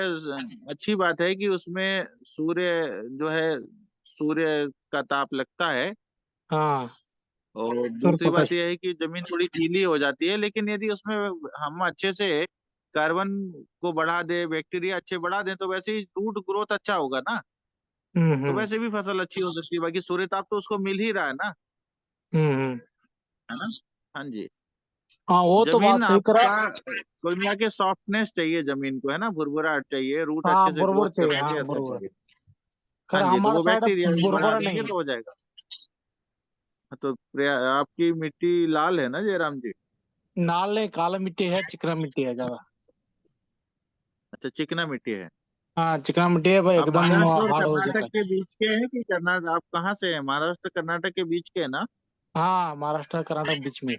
अच्छी बात है कि उसमें सूर्य जो है, सूर्य का ताप लगता है। हाँ, और सूर्य दूसरी बात प्रकाश। यह है कि जमीन थोड़ी गीली हो जाती है, लेकिन यदि उसमें हम अच्छे से कार्बन को बढ़ा दे, बैक्टीरिया अच्छे बढ़ा दें, तो वैसे ही रूट ग्रोथ अच्छा होगा ना। तो हम्म। वैसे भी फसल अच्छी हो सकती है। बाकी सूर्य ताप तो उसको मिल ही रहा है ना, हम्म। है ना। हाँ जी। हाँ, वो तो बात जमीन सही करा। आपका कुल मिला के सॉफ्टनेस चाहिए, जमीन को, है ना, भुरभुरा चाहिए, रूट हाँ, अच्छे से बुरबुर ग्रोथ कर चाहिए, सके, हाँ ऐसा बुरबुर। चाहिए। खैर हाँ जी, तो हमारे वो साइड बैक्टीरिया बढ़ा बुरबुर देंगे नहीं तो है। हो जाएगा। तो आपकी मिट्टी लाल है ना जयराम जी? नाल नहीं, काला मिट्टी है, चिकना मिट्टी है ज्यादा। अच्छा, चिकना मिट्टी है। हाँ, चिकना मिट्टी है भाई, आप एकदम महाराष्ट्र और हार्ड हो कर्नाटक जाता है। के बीच के हैं कि कर्नाटक, आप कहाँ से हैं? महाराष्ट्र कर्नाटक के बीच के है ना? हाँ, महाराष्ट्र कर्नाटक बीच में।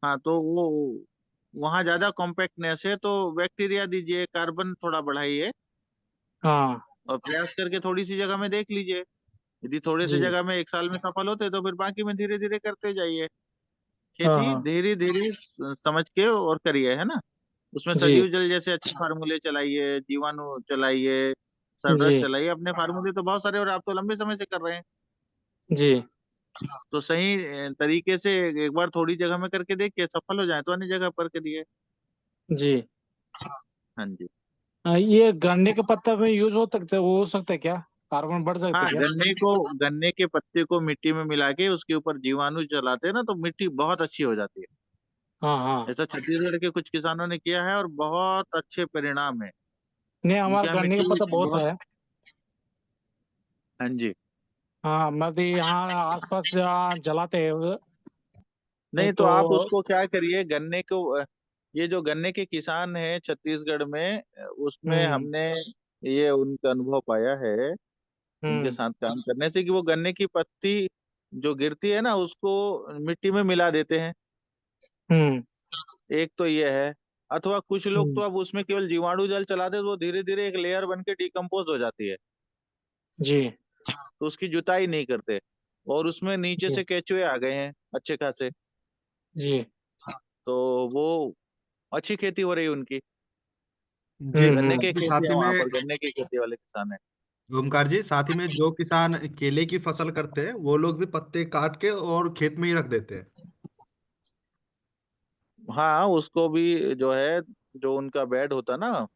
हाँ, तो वो वहाँ ज्यादा कॉम्पैक्टनेस है, तो बैक्टीरिया दीजिए, कार्बन थोड़ा बढ़ाइए, हाँ और प्रयास करके थोड़ी सी जगह में देख लीजिए। यदि थोड़े से जी। जगह में एक साल में सफल होते तो फिर बाकी में धीरे धीरे करते जाइए। हाँ खेती हाँ धीरे धीरे समझ के और करिए, है ना। उसमें जी सजीव जल जैसे अच्छे फार्मूले चलाइए, जीवाणु चलाइए, सरडस जी चलाइए। अपने फार्मूले तो बहुत सारे, और आप तो लंबे समय से कर रहे हैं। जी तो सही तरीके से एक बार थोड़ी जगह में करके देखिए, सफल हो जाए तो अन्य जगह पर करिए। जी। हाँ जी। ये गन्ने के पत्ता में यूज हो सकता है क्या? कार्बन बढ़ सकता हाँ, है क्या? गन्ने के पत्ते को मिट्टी में मिला के उसके ऊपर जीवाणु चलाते हैं ना, तो मिट्टी बहुत अच्छी हो जाती है। हाँ हाँ। ऐसा छत्तीसगढ़ के कुछ किसानों ने किया है और बहुत अच्छे परिणाम है। नहीं, उनके हमारे यहाँ गन्ने का मिट्टी पत्ता बहुत बहुत। है। हाँ जी। हाँ, मैं भी यहाँ आसपास जलाते हैं नहीं तो तो। आप उसको क्या करिए, गन्ने को ये जो गन्ने के किसान हैं छत्तीसगढ़ में, उसमें हम्म। हमने ये उनका अनुभव पाया है, उनके हम्म। साथ काम करने से, कि वो गन्ने की पत्ती जो गिरती है ना, उसको मिट्टी में मिला देते हैं। हम्म। एक तो ये है। अथवा कुछ लोग तो हम्म। अब उसमें केवल जीवाणु जल चला दे, तो वो धीरे धीरे एक लेयर बन के डिकम्पोज हो जाती है। जी तो उसकी जुताई नहीं करते, और उसमें नीचे जी से केंचुए आ गए हैं अच्छे खासे। जी। तो वो अच्छी खेती हो रही है उनकी। जी गन्ने ओमकार की जी, खेती साथ है ही वहां में पर, गन्ने की खेती वाले किसान है। ओमकार जी, साथ ही में जो किसान केले की फसल करते हैं वो लोग भी पत्ते काट के और खेत में ही रख देते हैं। हाँ, उसको भी जो है, जो उनका बेड होता है ना,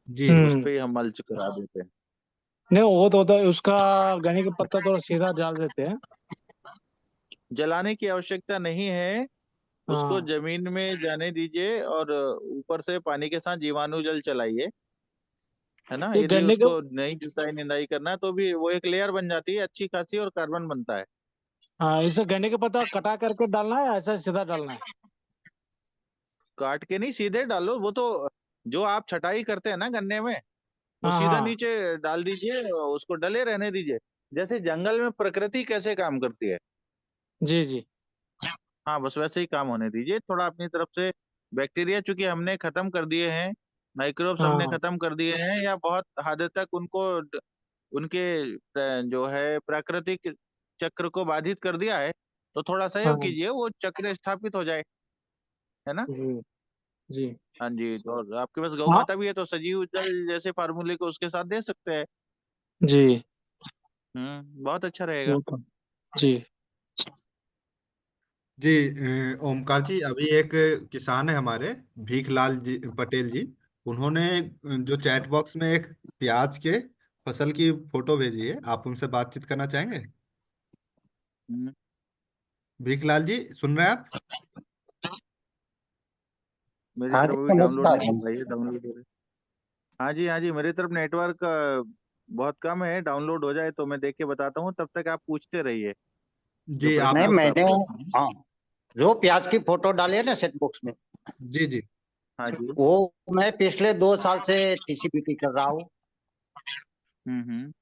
जी उस हम्म। पे ही हम मल्च करा देते हैं। नहीं, वो तो होता है उसका। गन्ने का पत्ता थोड़ा सीधा डाल देते हैं। जलाने की आवश्यकता नहीं है, उसको हाँ, जमीन में जाने दीजिए, और ऊपर से पानी के साथ जीवाणु जल चलाइए, है ना। ये यदि गन्ने का। उसको नहीं जुताई निंदाई करना है तो भी वो एक लेयर बन जाती है अच्छी खासी, और कार्बन बनता है। हाँ, इसे गन्ने का पत्ता कटा करके डालना है, ऐसा सीधा डालना है? काट के नहीं, सीधे डालो। वो तो जो आप छटाई करते हैं ना गन्ने में, वो हाँ सीधा हाँ। नीचे डाल दीजिए, उसको डले रहने दीजिए। जैसे जंगल में प्रकृति कैसे काम करती है, जी जी हाँ, बस वैसे ही काम होने दीजिए। थोड़ा अपनी तरफ से बैक्टीरिया चूंकि हमने खत्म कर दिए हैं, माइक्रोब्स हमने हाँ खत्म कर दिए हैं, या बहुत हद तक उनको उनके जो है प्राकृतिक चक्र को बाधित कर दिया है, तो थोड़ा सहयोग हाँ कीजिए, वो चक्र स्थापित हो जाए, है ना। जी जी। हाँ जी, तो आपके पास गौ हाँ माता भी है, तो सजीव जल जैसे फार्मूले को उसके साथ दे सकते हैं। जी। बहुत अच्छा रहेगा। वो तो। जी जी ओमकार जी, अभी एक किसान है हमारे, भीखलाल जी पटेल जी। उन्होंने जो चैट बॉक्स में एक प्याज के फसल की फोटो भेजी है, आप उनसे बातचीत करना चाहेंगे? हम्म, भीखलाल जी, सुन रहे हैं आप? मेरी हाँ तरफ जी, अभी डाउनलोड नमस्कार नहीं हो पाई है, डाउनलोड हो रही है। हाँ जी हाँ जी, मेरी तरफ नेटवर्क बहुत कम है, डाउनलोड हो जाए तो मैं देख के बताता हूँ, तब तक आप पूछते रहिए जो जी आप प्रश्न नहीं, है उसका मैंने आप पूछिए। हाँ जो प्याज की फोटो डाली है ना सेट बॉक्स में, जी जी। हाँ जी। वो मैं पिछले 2 साल से टीसीबीटी कर रहा हूँ। हम्म।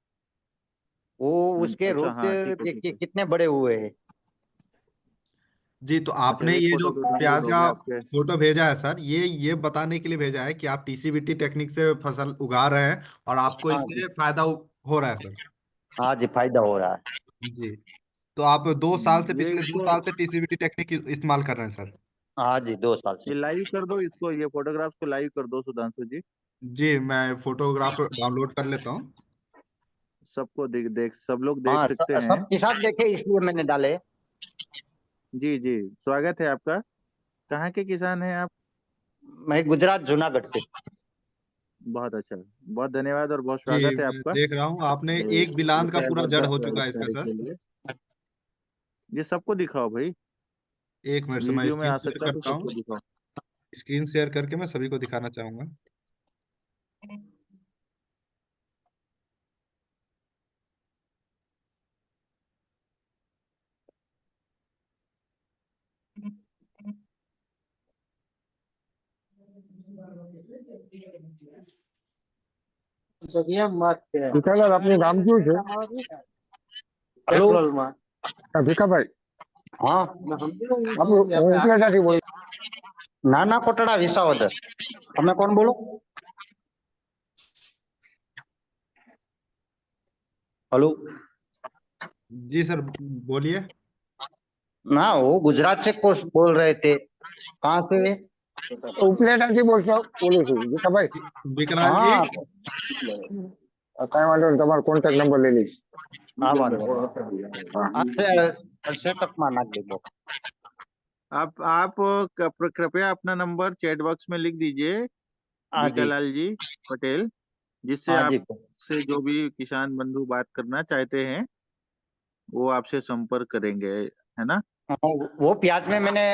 वो उसके अच्छा, रूट हाँ ठीक है ठीक देखिए है। कितने बड़े हुए हैं। जी, तो अच्छा, आपने एक ये जो फोटो तो डाउनलोड प्याज हो का गया आपके। फोटो भेजा है सर, ये बताने के लिए भेजा है कि आप टीसीबीटी टेक्निक से फसल उगा रहे हैं और आपको हाँ जी, इससे फायदा हो रहा है सर। हाँ जी, फायदा हो रहा है। जी, तो आप 2 साल से, ये पिछले दो इसको, साल से टीसीबीटी टेक्निक इस्तेमाल कर रहे हैं सर। हाँ जी, 2 साल से। ये लाइव कर दो इसको, ये फोटोग्राफ्स को लाइव कर दो सुधांशु जी। जी, मैं फोटोग्राफ डाउनलोड कर लेता हूँ। सबको देख देख सब लोग देख हाँ, सकते हैं। सबके साथ देखे इसलिए मैंने डाले। जी जी, स्वागत है आपका। कहाँ के किसान हैं आप? मैं गुजरात जूनागढ़ से। बहुत अच्छा, बहुत धन्यवाद और बहुत जी, स्वागत है मैं आपका देख रहा हूँ आपने एक ये बिलान का पूरा जड़ हो चुका है इसका जानकारी सर। के लिए। ये सबको दिखाओ भाई, एक मिनट से मैं वीडियो में स्क्रीन आ शेयर सकता है तो करता हूँ। सबको दिखाओ। स्क्रीन शेयर करके मैं सभी को दिखाना चाहूंगा। વિઠ્ઠલ આપનું નામ શું છે? हेलो। ભીખાભાઈ, हाँ, આપણું હું ઉપલેટાથી બોલું. नाना कोटड़ा विसावदर। તમે કોણ બોલો? हेलो। जी सर, बोलिए। ना, वो गुजरात से कुछ बोल रहे थे। कहाँ से? ઉપલેટાથી બોલું છું ભીખાભાઈ. विकराल जी। हाँ, કાંઈ વાંધો નહીં, તમારો કોન્ટેક્ટ નંબર લઈ લઈશ. हाँ, वांधो नहीं। હા. अच्छे तक में नाग देबो। आप कृपया अपना नंबर चैट बॉक्स में लिख दीजिए, हाँ जी, बीकालाल जी पटेल, जिससे हाँ जी। आपसे जो भी किसान बंधु बात करना चाहते हैं वो आपसे संपर्क करेंगे, है ना? हाँ, वो प्याज में मैंने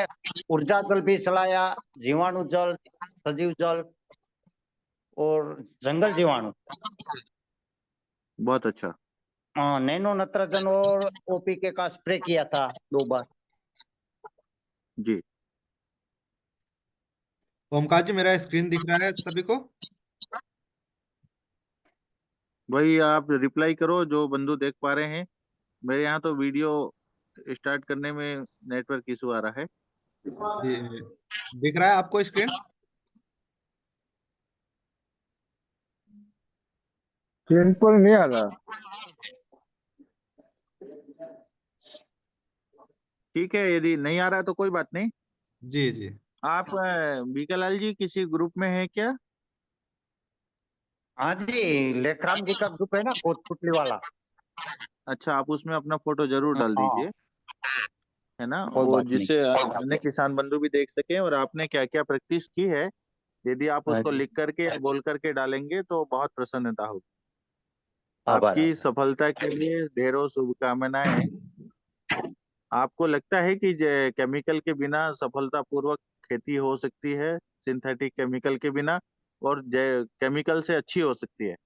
ऊर्जा जल भी चलाया, जीवाणु जल, सजीव जल और जंगल जीवाणु। बहुत अच्छा। नैनो नत्रजन और ओपीके का स्प्रे किया था 2 बार। जी, ओमकार जी, मेरा स्क्रीन दिख रहा है सभी को? वही आप रिप्लाई करो जो बंधु देख पा रहे हैं। मेरे यहाँ तो वीडियो स्टार्ट करने में नेटवर्क इशू आ रहा है। जी, दिख रहा है आपको स्क्रीन? સ્ક્રીન પર નહીં આ રहा. ठीक है, यदि नहीं आ रहा है तो कोई बात नहीं। जी जी। आप बीकालाल जी किसी ग्रुप में है क्या? हाँ जी, लेखराम जी का ग्रुप है ना, कोटपुतली वाला। अच्छा, आप उसमें अपना फोटो जरूर डाल हाँ, दीजिए, है ना? कोई वो बात नहीं। जिससे अन्य किसान बंधु भी देख सके और आपने क्या क्या प्रैक्टिस की है। यदि आप हाँ उसको जी, लिख करके या बोल करके डालेंगे तो बहुत प्रसन्नता होगी। आभार आपकी आभार। सफलता के लिए ढेरों शुभकामनाएं। आपको लगता है कि केमिकल के बिना सफलतापूर्वक खेती हो सकती है, सिंथेटिक केमिकल के बिना, और केमिकल से अच्छी हो सकती है?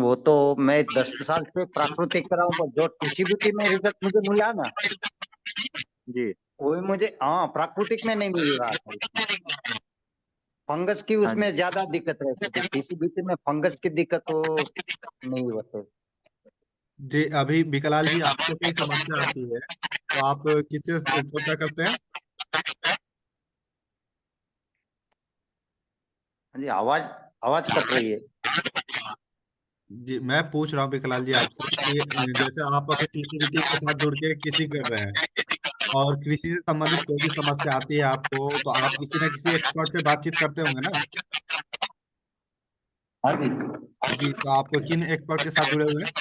वो तो मैं 10 साल से प्राकृतिक कर रहा हूँ, जो टीसीबीटी में रिजल्ट मुझे मिला ना, जी, वो भी मुझे प्राकृतिक में नहीं मिल रहा था उसमें। फंगस की हाँ उसमें जी। ज्यादा दिक्कत रहती थी, टीसीबीटी में फंगस की दिक्कत तो नहीं होती। जी, अभी विकलाल जी आपको कोई समस्या आती है तो आप किससे चर्चा करते हैं? हाँ जी, आवाज आवाज कट रही है। जी, मैं पूछ रहा हूँ विकलाल जी आपसे कि जैसे आप अभी टीसीबीटी के साथ जुड़ के कृषि कर रहे हैं और कृषि से संबंधित कोई भी समस्या आती है आपको, तो आप किसी न किसी एक्सपर्ट से बातचीत करते होंगे ना? हाँ जी, जी, तो आप किन एक्सपर्ट के साथ जुड़े हुए हैं?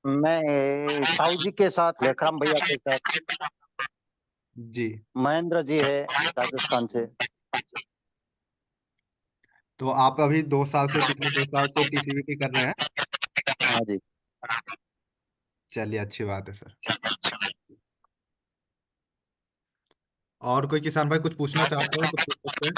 मैं साहू जी के साथ, लेखराम भैया के साथ, जी, महेंद्र जी है राजस्थान से। तो आप अभी 2 साल से, पिछले 2 साल से टीसीबीटी कर रहे हैं? हाँ जी। चलिए, अच्छी बात है सर। और कोई किसान भाई कुछ पूछना चाहते हो तो पूछ सकते हैं।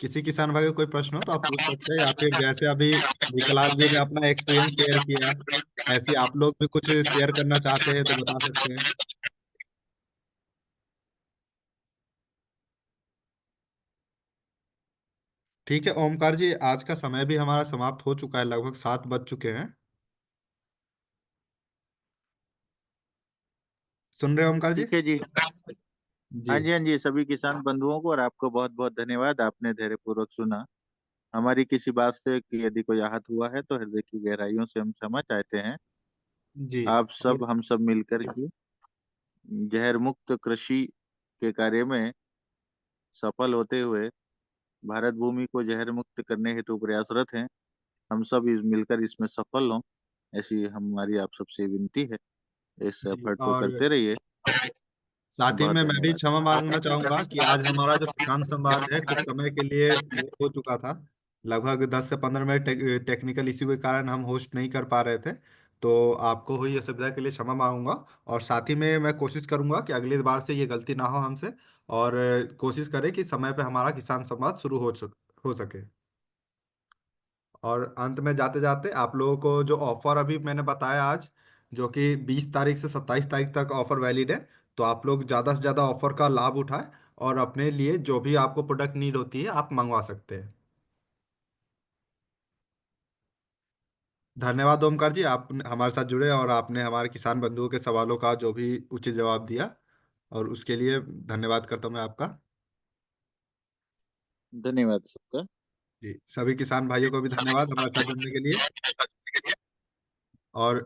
किसी किसान भाई को कोई प्रश्न हो तो आप पूछ सकते हैं, या फिर जैसे अभी विकलांग जी ने अपना एक्सपीरियंस शेयर किया, ऐसे आप लोग भी कुछ शेयर करना चाहते हैं तो बता सकते हैं। ठीक है ओमकार जी, आज का समय भी हमारा समाप्त हो चुका है, लगभग 7 बज चुके हैं। सुन रहे हो ओमकार जी? ठीक है जी। हाँ जी जी, हाँ जी, सभी किसान बंधुओं को और आपको बहुत बहुत धन्यवाद, आपने धैर्यपूर्वक सुना। हमारी किसी बात से कि यदि कोई आहत हुआ है तो हृदय की गहराइयों से हम क्षमा चाहते हैं। जी। आप और सब हम सब मिलकर के जहर मुक्त कृषि के कार्य में सफल होते हुए भारत भूमि को जहर मुक्त करने हेतु प्रयासरत हैं। हम सब मिलकर इसमें सफल हों, ऐसी हमारी आप सबसे विनती है। इस जी एफर्ट को और करते रहिए। साथ ही बहुत में मैं भी धन्यवाद। क्षमा मांगना चाहूंगा कि आज हमारा जो किसान संवाद है कुछ समय के लिए लेट हो चुका था। लगभग 10 से 15 मिनट टेक्निकल इश्यू के कारण हम होस्ट नहीं कर पा रहे थे। तो आपको हुई असुविधा के लिए क्षमा मांगूंगा, और साथ ही में मैं कोशिश करूंगा कि अगली बार से ये गलती ना हो हमसे, और कोशिश करें कि समय पे हमारा किसान संवाद शुरू हो सके। और अंत में जाते जाते आप लोगों को जो ऑफर अभी मैंने बताया आज, जो कि 20 तारीख से 27 तारीख तक ऑफर वैलिड है, तो आप लोग ज़्यादा से ज़्यादा ऑफर का लाभ उठाएं और अपने लिए जो भी आपको प्रोडक्ट नीड होती है आप मंगवा सकते हैं। धन्यवाद ओमकार जी, आप हमारे साथ जुड़े और आपने हमारे किसान बंधुओं के सवालों का जो भी उचित जवाब दिया, और उसके लिए धन्यवाद करता हूं मैं आपका। धन्यवाद सबका। जी, सभी किसान भाइयों को भी धन्यवाद हमारे साथ जुड़ने के लिए। और